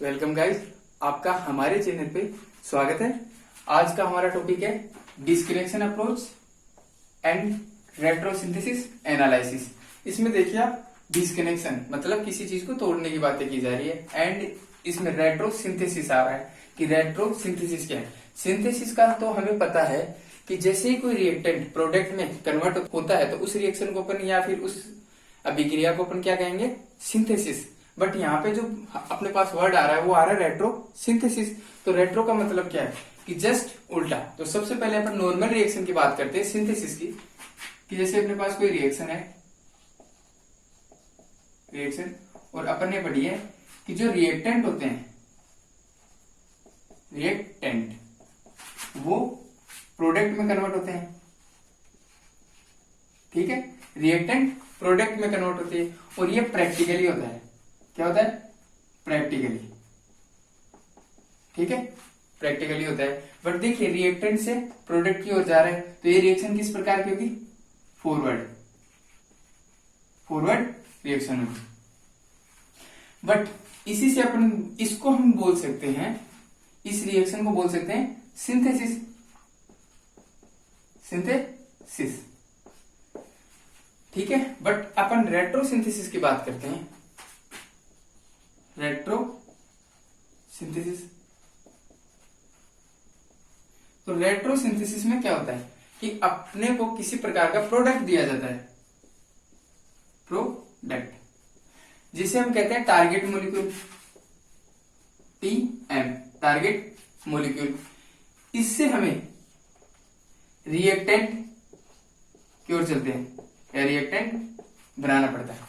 Welcome guys, आपका हमारे channel पे स्वागत है। आज का हमारा टॉपिक है disconnection approach and retrosynthesis analysis. इसमें देखिए आप, डिस्कनेक्शन मतलब किसी चीज को तोड़ने की बातें की जा रही है, एंड इसमें रेट्रोसिंथेसिस आ रहा है कि रेट्रोसिंथेसिस क्या है। सिंथेसिस का तो हमें पता है कि जैसे ही कोई रिएक्टेंट प्रोडक्ट में कन्वर्ट होता है तो उस रिएक्शन को अपन या फिर उस अभिक्रिया को अपन क्या कहेंगे, सिंथेसिस। बट यहाँ पे जो अपने पास वर्ड आ रहा है वो आ रहा है रेट्रोसिंथेसिस। तो रेट्रो का मतलब क्या है कि जस्ट उल्टा। तो सबसे पहले अपन नॉर्मल रिएक्शन की बात करते हैं सिंथेसिस की, कि जैसे अपने पास कोई रिएक्शन है, रिएक्शन, और अपन ने पढ़ी है कि जो रिएक्टेंट होते हैं, रिएक्टेंट वो प्रोडक्ट में कन्वर्ट होते हैं। ठीक है, रिएक्टेंट प्रोडक्ट में कन्वर्ट होते हैं और ये प्रैक्टिकली होता है। क्या होता है? प्रैक्टिकली। ठीक है, प्रैक्टिकली होता है। बट देखिए, रिएक्टेंट से प्रोडक्ट की ओर जा रहा है तो ये रिएक्शन किस प्रकार की होगी? फॉरवर्ड रिएक्शन होगी। बट इसी से अपन इसको हम बोल सकते हैं, इस रिएक्शन को बोल सकते हैं सिंथेसिस। सिंथेसिस, ठीक है। बट अपन रेट्रोसिंथेसिस की बात करते हैं। रेट्रोसिंथेसिस, तो रेट्रोसिंथेसिस में क्या होता है कि अपने को किसी प्रकार का प्रोडक्ट दिया जाता है, प्रोडक्ट, जिसे हम कहते हैं target molecule, TM, target molecule. इससे हमें रिएक्टेंट की ओर चलते हैं या रिएक्टेंट बनाना पड़ता है।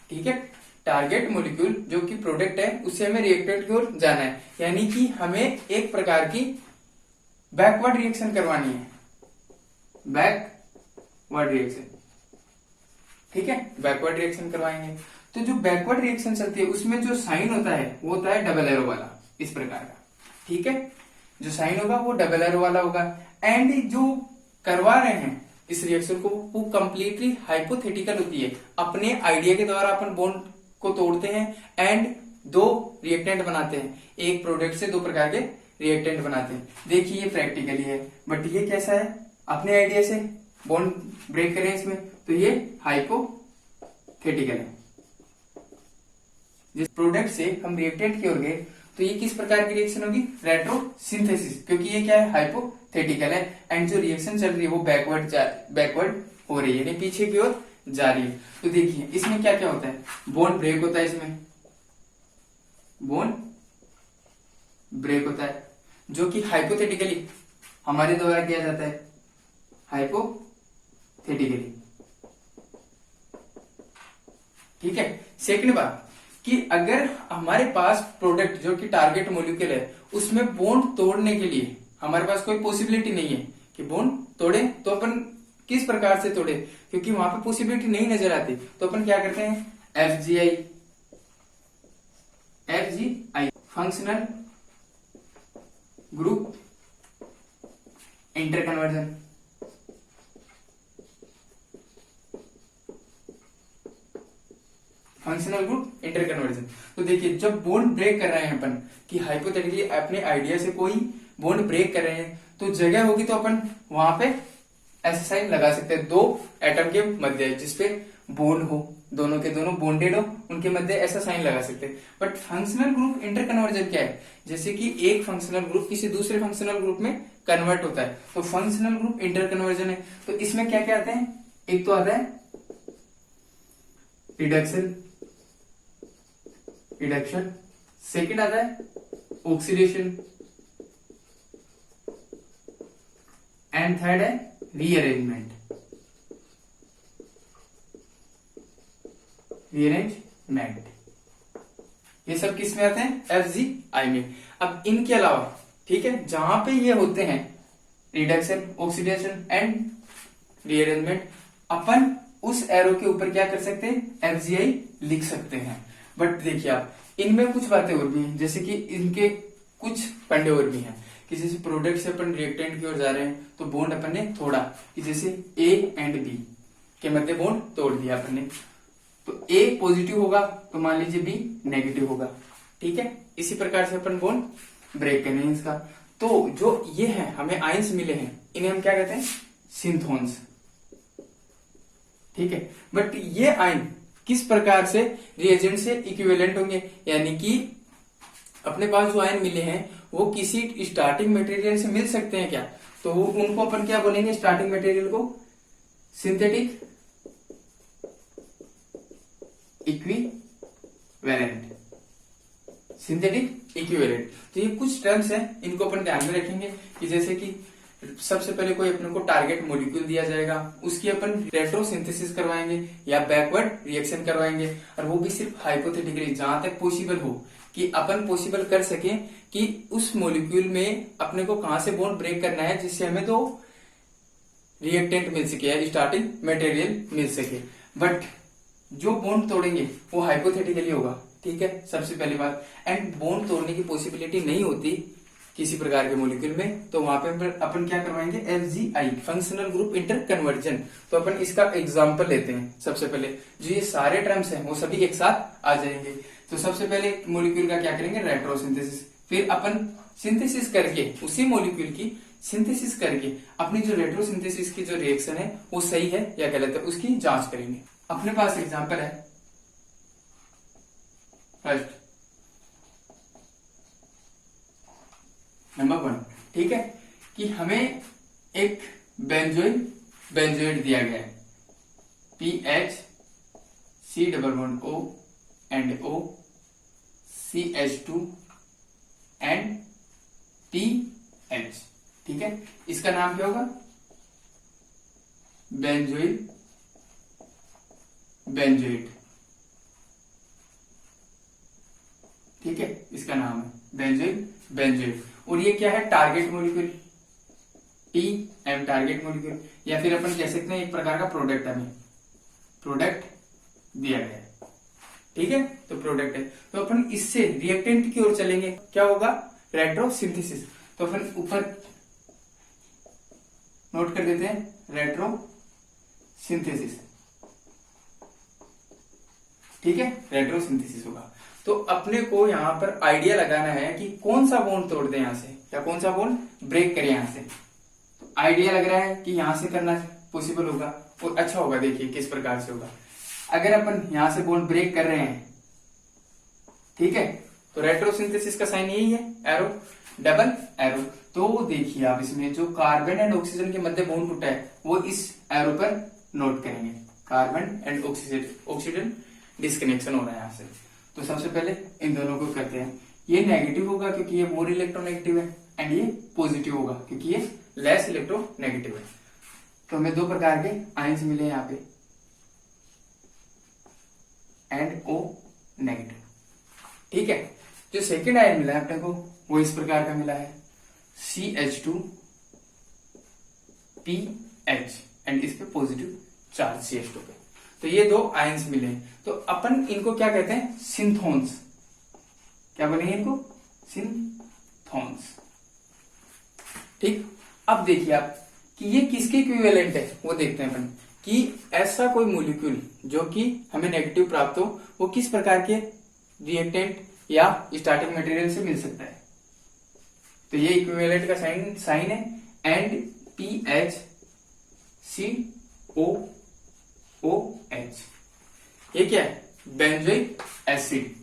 ठीक है, टारगेट मॉलिक्यूल जो कि प्रोडक्ट है उससे हमें रिएक्टेंट की ओर जाना है, यानी कि हमें एक प्रकार की बैकवर्ड रिएक्शन करवानी है, बैकवर्ड रिएक्शन। ठीक है, बैकवर्ड रिएक्शन करवाएंगे। तो जो बैकवर्ड रिएक्शन चलती है उसमें जो साइन होता है वो होता है डबल एरो वाला, इस प्रकार का। ठीक है, जो साइन होगा वो डबल एरो वाला होगा। एंड जो करवा रहे हैं इस रिएक्शन को वो कंप्लीटली हाइपोथेटिकल होती है। अपने आइडिया के द्वारा अपन बॉन्ड को तोड़ते हैं एंड दो रिएक्टेंट बनाते हैं। एक प्रोडक्ट से दो प्रकार के रिएक्टेंट बनाते हैं। देखिए, ये प्रैक्टिकली है, बट ये कैसा है? अपने आइडिया से बॉन्ड ब्रेक करें इसमें, तो ये हाइपोथेटिकल है। जिस प्रोडक्ट से हम रिएक्टेंट की ओर गए तो ये किस प्रकार की रिएक्शन होगी? रेट्रोसिंथेसिस, क्योंकि ये क्या है? हाइपोथेटिकल है। एंड जो रिएक्शन चल रही है वो बैकवर्ड हो रही है, यानी पीछे की ओर जा रही है। तो देखिए, इसमें क्या क्या होता है? बॉन्ड ब्रेक होता है, इसमें बॉन्ड ब्रेक होता है, जो कि हाइपोथेटिकली हमारे द्वारा किया जाता है, हाइपोथेटिकली। ठीक है। सेकंड बात कि अगर हमारे पास प्रोडक्ट जो कि टारगेट मॉलिक्यूल है उसमें बॉन्ड तोड़ने के लिए हमारे पास कोई पॉसिबिलिटी नहीं है कि बॉन्ड तोड़े, तो अपन किस प्रकार से तोड़े? क्योंकि वहां पे पॉसिबिलिटी नहीं नजर आती, तो अपन क्या करते हैं? FGI, functional group interconversion. Functional group interconversion. तो देखिए, जब बॉन्ड ब्रेक कर रहे हैं अपन, कि हाइपोथेटिकली अपने आइडिया से कोई बॉन्ड ब्रेक कर रहे हैं, तो जगह होगी तो अपन वहां पे ऐसा साइन लगा सकते हैं, दो एटम के मध्य जिसपे बॉन्ड हो, दोनों के दोनों बॉन्डेड हो, उनके मध्य ऐसा साइन लगा सकते हैं। बट फंक्शनल ग्रुप इंटरकन्वर्जन क्या है? जैसे कि एक फंक्शनल ग्रुप किसी दूसरे फंक्शनल ग्रुप में कन्वर्ट होता है, तो फंक्शनल ग्रुप इंटरकन्वर्जन है। तो इसमें क्या क्या आते हैं? एक तो आता है रिडक्शन, सेकंड आता है ऑक्सीडेशन, एंड थर्ड है रीअरेंजमेंट। ये सब किस में आते हैं? एफजीआई में। अब इनके अलावा, ठीक है, जहां पे ये होते हैं रिडक्शन, ऑक्सीडेशन एंड रीअरेंजमेंट, अपन उस एरो के ऊपर क्या कर सकते हैं? एफजीआई लिख सकते हैं। बट देखिए आप, इनमें कुछ बातें और भी हैं, जैसे कि इनके कुछ पंडे और भी हैं, कि जैसे प्रोडक्ट से अपन रिएक्टेंट की ओर जा रहे हैं तो बॉन्ड अपन ने तोड़ा, कि जैसे ए एंड बी के मध्य बॉन्ड तोड़ दिया अपन ने, तो ए पॉजिटिव होगा तो मान लीजिए बी नेगेटिव होगा। ठीक है, इसी प्रकार से अपन बॉन्ड ब्रेक करने हैं इसका। तो जो ये है हमें आयंस मिले हैं, इन्हें हम क्या कहते हैं, सिंथोन्स। ठीक है, बट ये आयन किस प्रकार से रिएजेंट से इक्विवेलेंट होंगे, यानी कि अपने पास जो आयन मिले हैं वो किसी स्टार्टिंग मटेरियल से मिल सकते हैं क्या, तो उनको अपन क्या बोलेंगे, स्टार्टिंग मटेरियल को सिंथेटिक इक्विवेलेंट, सिंथेटिक इक्विवेलेंट। तो ये कुछ टर्म्स हैं, इनको अपन ध्यान में रखेंगे कि जैसे कि सबसे पहले कोई अपने को टारगेट मॉलिक्यूल दिया जाएगा, उसकी अपन रेट्रोसिंथेसिस करवाएंगे या बैकवर्ड रिएक्शन करवाएंगे, और वो भी सिर्फ हाइपोथेटिकली, जहां तक पॉसिबल हो कि अपन पॉसिबल कर सके कि उस मॉलिक्यूल में अपने को कहां से बॉन्ड ब्रेक करना है जिससे हमें तो रिएक्टेंट मिल सके या स्टार्टिंग मटेरियल मिल सके। बट जो बॉन्ड तोड़ेंगे वो हाइपोथेटिकली होगा, ठीक है, सबसे पहली बात। एंड बॉन्ड तोड़ने की पॉसिबिलिटी नहीं होती किसी प्रकार के मॉलिक्यूल में, तो वहां पे अपन क्या करवाएंगे, FGI, functional group inter conversion. तो अपन इसका एग्जांपल लेते हैं। सबसे पहले जो ये सारे टर्म्स हैं वो सभी एक साथ आ जाएंगे। तो सबसे पहले मॉलिक्यूल का क्या करेंगे, रेट्रोसिंथेसिस, फिर अपन सिंथेसिस करके उसी मॉलिक्यूल की सिंथेसिस करके अपनी जो रेट्रोसिंथेसिस की जो रिएक्शन है वो सही है या गलत है उसकी जांच करेंगे। अपने पास एग्जांपल है फर्स्ट नंबर 1, ठीक है, कि हमें एक बेंजोइड दिया गया है, PH C++O and O CH2 and PH, ठीक है, इसका नाम क्या होगा, बेंजोइड, ठीक है, इसका नाम है बेंजोइड। और ये क्या है, target molecule, TM target molecule, या फिर अपन कह सकते हैं एक प्रकार का प्रोडक्ट, हमें प्रोडक्ट दिया गया है, ठीक है, तो प्रोडक्ट है। तो अपन इससे रिएक्टेंट की ओर चलेंगे, क्या होगा, रेट्रोसिंथेसिस। तो अपन ऊपर नोट कर देते हैं, रेट्रोसिंथेसिस, ठीक है, रेट्रोसिंथेसिस होगा। तो अपने को यहाँ पर आइडिया लगाना है कि कौन सा बॉन्ड तोड़ दे यहाँ से, या कौन सा बॉन्ड ब्रेक करे यहाँ से। तो आइडिया लग रहा है कि यहाँ से करना पॉसिबल होगा और अच्छा होगा। देखिए किस प्रकार से होगा, अगर अपन यहाँ से बॉन्ड ब्रेक कर रहे हैं, ठीक है, तो रेट्रोसिंथेसिस का साइन यही है, एरो, डबल एरो। तो देखिए आप इसमें जो कार्बन एंड ऑक्सीजन के मध्य बॉन्ड टूटा है वो इस एरो पर नोट करेंगे, कार्बन एंड ऑक्सीजन डिस्कनेक्शन हो रहा है यहाँ से। तो सबसे पहले इन दोनों को करते हैं, ये नेगेटिव होगा क्योंकि ये मोर इलेक्ट्रोनेगेटिव है, एंड ये पॉजिटिव होगा क्योंकि ये लेस इलेक्ट्रोनेगेटिव है। तो हमें दो प्रकार के आयंस मिले यहाँ पे, एंड O नेगेटिव, ठीक है। जो सेकेंड आयन मिला है अपने को वो इस प्रकार का मिला है, CH2 PH, एंड इस पे पॉजिटिव चार्ज CH2 पे। तो ये दो आयंस मिले, तो अपन इनको क्या कहते हैं, सिंथोन्स। क्या बनेंगे इनको, सिंथोन्स, ठीक। अब देखिए आप कि ये किसके इक्विवेलेंट है वो देखते हैं अपन, कि ऐसा कोई मॉलिक्यूल जो कि हमें नेगेटिव प्राप्त हो वो किस प्रकार के रिएक्टेंट या स्टार्टिंग मटेरियल से मिल सकता है। तो ये इक्विवेलेंट का साइन है, एंड PH COOH, ये क्या है, बेंजोइक एसिड,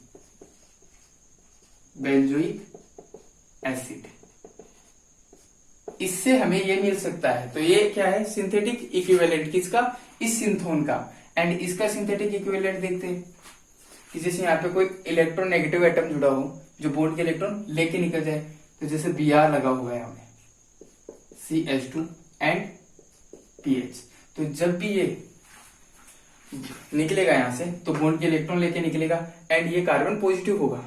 इससे हमें ये मिल सकता है। तो ये क्या है, सिंथेटिक इक्विवेलेंट किसका, इस सिंथोन का। एंड इसका सिंथेटिक इक्विवेलेंट देखते हैं कि जैसे यहाँ पे कोई इलेक्ट्रोनेगेटिव एटम जुड़ा हो जो बॉन्ड के इलेक्ट्रॉन लेके निकल जाए, तो जैसे Br लगा हुआ है हमें, CH2 एंड PH। तो जब भी ये निकलेगा यहां से तो बॉन्ड के इलेक्ट्रॉन लेके निकलेगा, एंड ये कार्बन पॉजिटिव होगा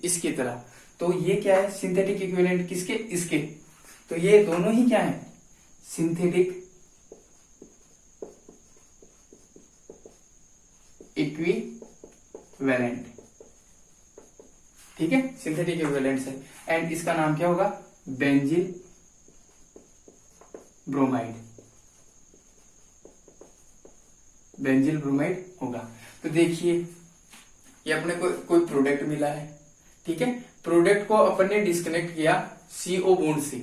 इसकी तरह। तो ये क्या है, सिंथेटिक इक्विवेलेंट किसके, इसके। तो ये दोनों ही क्या है, सिंथेटिक इक्विवेलेंट, ठीक है, सिंथेटिक इक्विवेलेंट है। एंड इसका नाम क्या होगा, बेंजील ब्रोमाइड, होगा। तो देखिए ये अपने को कोई प्रोडक्ट मिला है, ठीक है। प्रोडक्ट को अपन ने डिस्कनेक्ट किया CO बॉन्ड से,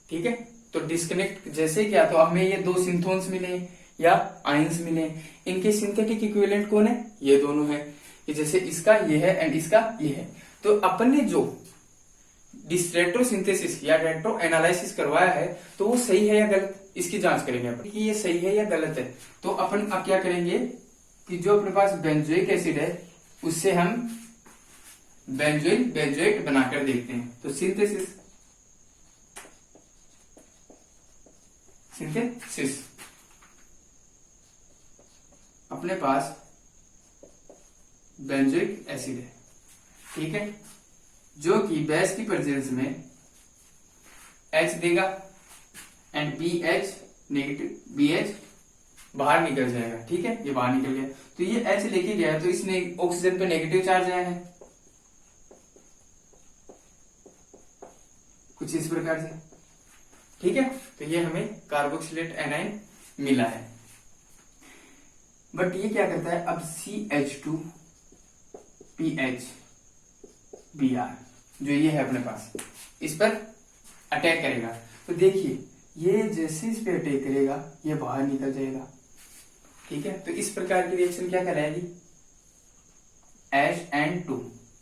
ठीक है। तो डिस्कनेक्ट जैसे किया तो हमें ये दो सिंथोन्स मिले या आयंस मिले। इनके सिंथेटिक इक्विवेलेंट कौन है? ये दोनों है। कि जैसे इसका ये है एंड इसका ये है। तो अपन ने जो रेट्रोसिंथेसिस या रेट्रो एनालिसिस करवाया है तो वो सही है या गलत, इसकी जांच करेंगे अपन कि ये सही है या गलत है। तो अपन अब क्या करेंगे कि जो अपने पास बेंजोइक एसिड है उससे हम बेंजोएट बनाकर देखते हैं। तो सिंथेसिस अपने पास बेंजोइक एसिड है, ठीक है, जो कि बेस की प्रेजेंस में H देगा एंड BH नेगेटिव, BH बाहर निकल जाएगा, ठीक है। ये बाहर निकल गया तो ये H लेके गया तो इसने ऑक्सीजन पे नेगेटिव चार्ज आया है कुछ इस प्रकार से, ठीक है। तो ये हमें कार्बोक्सिलेट एनाइन मिला है। बट ये क्या करता है, अब CH2PH जो ये है अपने पास, इस पर अटैक करेगा। तो देखिए ये जैसे इस पे अटैक करेगा ये बाहर निकल जाएगा, ठीक है। तो इस प्रकार की रिएक्शन क्या कहलाएगी, H&2।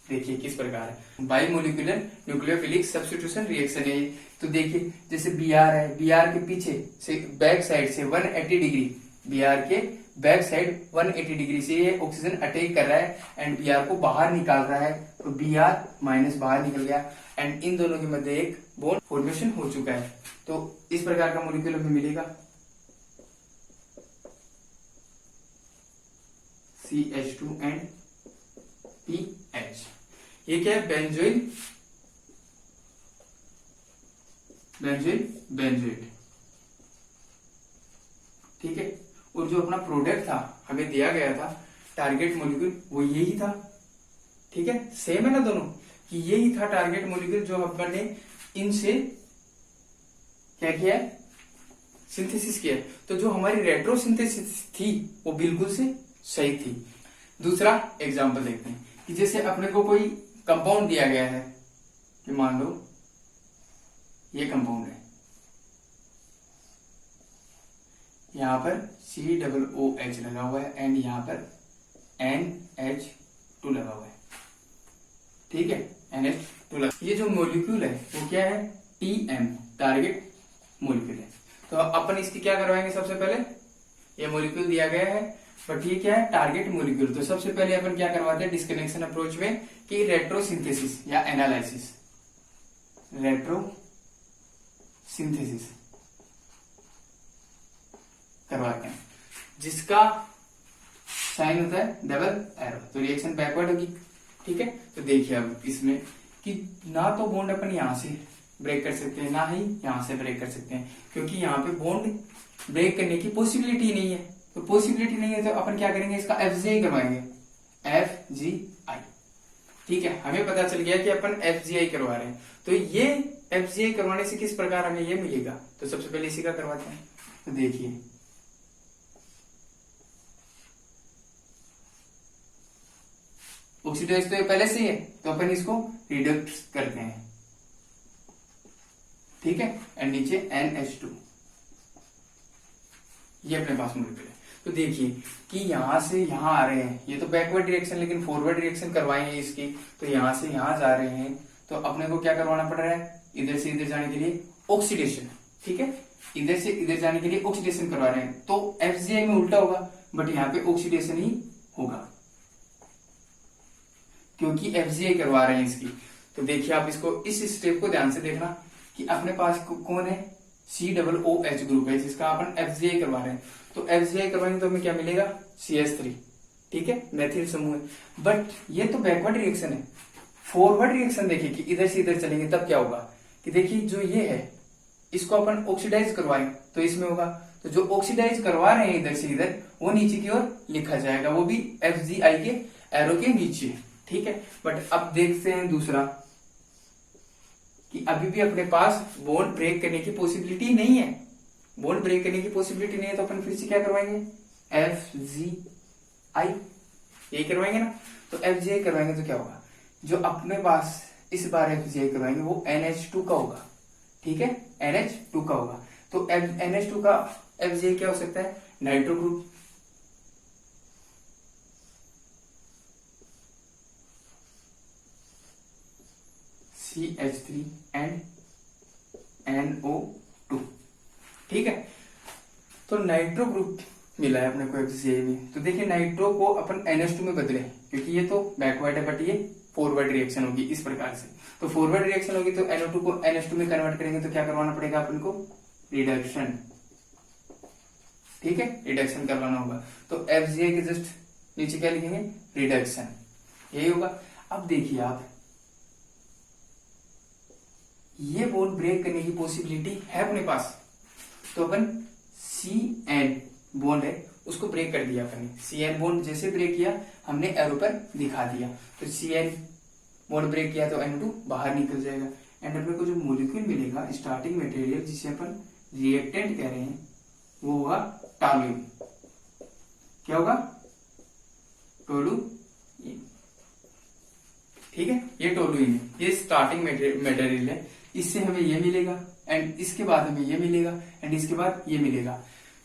देखिए किस प्रकार है, बाइमोलिकुलर न्यूक्लियोफिलिक सब्स्टिट्यूशन रिएक्शन है। तो देखिए जैसे Br है, Br के पीछे से बैक साइड से 180 डिग्री, Br के बैक साइड 180 डिग्री से ये ऑक्सीजन अटैक कर रहा है एंड Br को बाहर निकाल रहा है। तो Br माइनस बाहर निकल गया एंड इन दोनों के मध्य एक बॉन्ड फॉर्मेशन हो चुका है। तो इस प्रकार का मॉलिक्यूल हमें मिलेगा CH2 एंड PH। ये क्या है, बेंजोएट, ठीक है। और जो अपना प्रोडक्ट था हमें दिया गया था टारगेट मॉलिक्यूल वो यही था, ठीक है। सेम है ना दोनों, कि यही था टारगेट मॉलिक्यूल जो अपन ने इनसे क्या किया है, सिंथेसिस किया है। तो जो हमारी रेट्रोसिंथेसिस थी वो बिल्कुल से सही थी। दूसरा एग्जांपल देखते हैं कि जैसे अपने को कोई कंपाउंड दिया गया है कि मान लो ये कंपाउंड है, यहां पर COOH लगा हुआ है एंड यहां पर NH2 लगा हुआ है, ठीक है, NH2 लगा। ये जो मॉलिक्यूल है वो क्या है, TM टारगेट मॉलिक्यूल है। तो अपन इसकी क्या करवाएंगे, सबसे पहले ये मॉलिक्यूल दिया गया है बट ये क्या है, टारगेट मॉलिक्यूल। तो सबसे पहले अपन क्या करवाते हैं डिस्कनेक्शन अप्रोच में कि रेट्रोसिंथेसिस या एनालिसिस, रेट्रोसिंथेसिस करवाते हैं जिसका साइन होता है डबल एरो। तो रिएक्शन बैकवर्ड होगी, ठीक है। तो देखिए अब इसमें कि ना तो बॉन्ड अपन यहां से ब्रेक कर सकते हैं ना ही यहां से ब्रेक कर सकते हैं, क्योंकि यहाँ पे बॉन्ड ब्रेक करने की पॉसिबिलिटी नहीं है। तो पॉसिबिलिटी नहीं है तो अपन क्या करेंगे, इसका FGI करवाएंगे, FGI, ठीक है। हमें पता चल गया कि अपन FGI करवा रहे हैं। तो ये FGI करवाने से किस प्रकार हमें ये मिलेगा, तो सबसे पहले इसी का करवाते हैं। तो देखिए ऑक्सीडाइज तो पहले से ही है तो अपन इसको रिडक्ट करते हैं, ठीक है। एंड नीचे NH2 ये अपने पास मॉलिक्यूल है। तो देखिए कि यहां से यहां आ रहे हैं, ये तो बैकवर्ड डायरेक्शन लेकिन फॉरवर्ड डायरेक्शन करवाएंगे इसकी। तो यहां से यहां जा रहे हैं तो अपने को क्या करवाना पड़ रहा है, इधर से इधर जाने के लिए ऑक्सीडेशन, ठीक है। इधर से इधर जाने के लिए ऑक्सीडेशन करवा रहे हैं। तो FGI में उल्टा होगा बट यहाँ पे ऑक्सीडेशन ही होगा क्योंकि FGI करवा रहे हैं इसकी। तो देखिए आप इसको इस स्टेप को ध्यान से देखना कि अपने पास कौन है, COOH ग्रुप है जिसका अपन FGI करवा रहे हैं। तो FGI करवाएंगे तो हमें क्या मिलेगा, CH3, ठीक है, मैथिल समूह है। बट ये तो बैकवर्ड रिएक्शन है। फॉरवर्ड रिएक्शन देखिए कि इधर से इधर चलेंगे तब क्या होगा कि देखिए जो ये है इसको अपन ऑक्सीडाइज करवाएं तो इसमें होगा। तो जो ऑक्सीडाइज करवा रहे हैं इधर से इधर वो नीचे की ओर लिखा जाएगा, वो भी FGI के एरो के नीचे, ठीक है। बट अब देखते हैं दूसरा कि अभी भी अपने पास बॉन्ड ब्रेक करने की पॉसिबिलिटी नहीं है। बॉन्ड ब्रेक करने की पॉसिबिलिटी नहीं है तो अपन फिर से क्या करवाएंगे, FGI यही करवाएंगे ना। तो FGI करवाएंगे तो क्या होगा, जो अपने पास इस बार FGI करवाएंगे वो NH2 का होगा, ठीक है, NH2 का होगा। तो NH2 का FGI क्या हो सकता है, nitro group, CH3 and NO2, ठीक है। तो नाइट्रो ग्रुप मिला है अपने को FGI में। तो देखिए नाइट्रो को अपन NH2 में बदले, क्योंकि ये तो बैकवर्ड है बट ये फॉरवर्ड रिएक्शन होगी इस प्रकार से। तो फॉरवर्ड रिएक्शन होगी तो NO2 को NH2 में कन्वर्ट करेंगे तो क्या करवाना पड़ेगा अपन को, रिडक्शन, ठीक है, रिडक्शन करवाना होगा। तो FGI के जस्ट नीचे क्या लिखेंगे, रिडक्शन, यही होगा। अब देखिए आप, ये बॉन्ड ब्रेक करने की पॉसिबिलिटी है अपने पास, तो अपन CN बॉन्ड है उसको ब्रेक कर दिया अपन ने। CN बॉन्ड जैसे ब्रेक किया हमने एरो पर दिखा दिया, तो CN बॉन्ड ब्रेक किया तो NO2 बाहर निकल जाएगा। एंड अपने को जो मोलिक्यूल मिलेगा स्टार्टिंग मटेरियल जिसे अपन रिएक्टेंट कह रहे हैं वो होगा टॉलुइन। क्या होगा, टोलुइन, ठीक है, ये टोलुइन है, ये स्टार्टिंग मटेरियल है। इससे हमें ये मिलेगा एंड इसके बाद हमें ये मिलेगा एंड इसके बाद ये मिलेगा।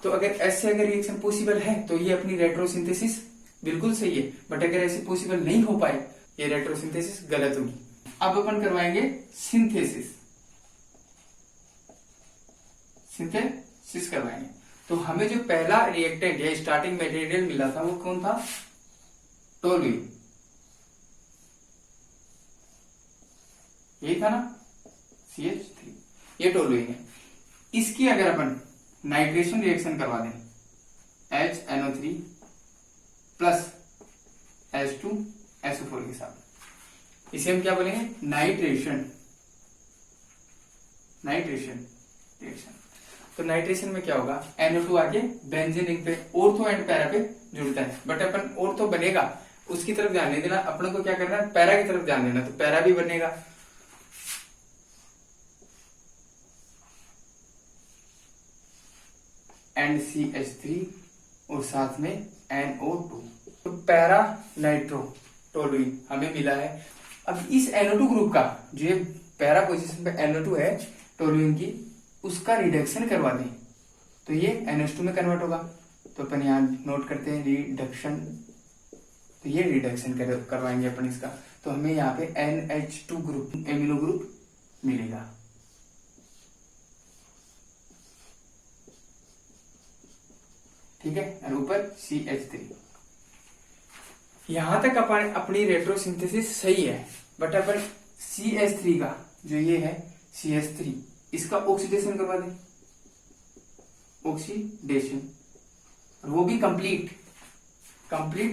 तो अगर ऐसे अगर रिएक्शन पॉसिबल है तो ये अपनी रेट्रोसिंथेसिस बिल्कुल सही है, बट अगर ऐसे पॉसिबल नहीं हो पाए ये रेट्रोसिंथेसिस गलत होगी। अब अपन करवाएंगे सिंथेसिस, सिंथेसिस करवाएंगे। तो हमें जो पहला रिएक्टेंट या स्टार्टिंग मटेरियल मिला था वो कौन था, टोलुइन, यही था ना, CH3, ये टोलुइन है। इसकी अगर अपन नाइट्रेशन रिएक्शन करवा दें HNO3 प्लस H2SO4 के साथ, इसे हम क्या बोलेंगे, नाइट्रेशन रिएक्शन। तो नाइट्रेशन में क्या होगा, NO2 आके बेंजीन रिंग पे ऑर्थो एंड पैरा पे जुड़ता है, बट अपन ऑर्थो बनेगा उसकी तरफ ध्यान नहीं देना, अपने को क्या करना है, पैरा की तरफ ध्यान देना। तो पैरा भी बनेगा, एंड CH3 और साथ में NO2, तो पैरा नाइट्रो टोलुइन हमें मिला है। अब इस NO2 ग्रुप का जो पैरा पोजीशन पे NO2 है टोलुइन की, उसका रिडक्शन करवा दें तो ये NH2 में कन्वर्ट होगा। तो अपन यहाँ नोट करते हैं रिडक्शन, तो ये रिडक्शन करवाएंगे अपन इसका, तो हमें यहाँ पे NH2 ग्रुप, एमिनो ग्रुप मिलेगा। ठीक है, और ऊपर CH3। यहां तक अपन अपनी रेट्रोसिंथेसिस सही है, बट अपन CH3 का जो ये है CH3, इसका ऑक्सीडेशन करवा दें, ऑक्सीडेशन, और वो भी कंप्लीट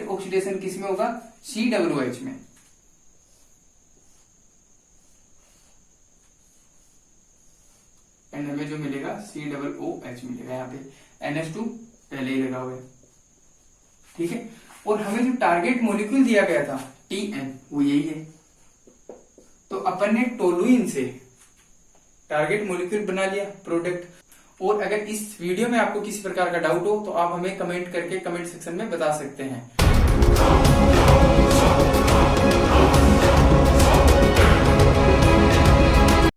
ऑक्सीडेशन किस में होगा, COOH में। एंड हमें जो मिलेगा COOH मिलेगा, यहाँ पे NH2 पहले ही लगा हुआ है, ठीक है। और हमें जो टारगेट मॉलिक्यूल दिया गया था TN वो यही है, तो अपन ने टोलुइन से टारगेट मॉलिक्यूल बना लिया, प्रोडक्ट। और अगर इस वीडियो में आपको किसी प्रकार का डाउट हो तो आप हमें कमेंट करके कमेंट सेक्शन में बता सकते हैं।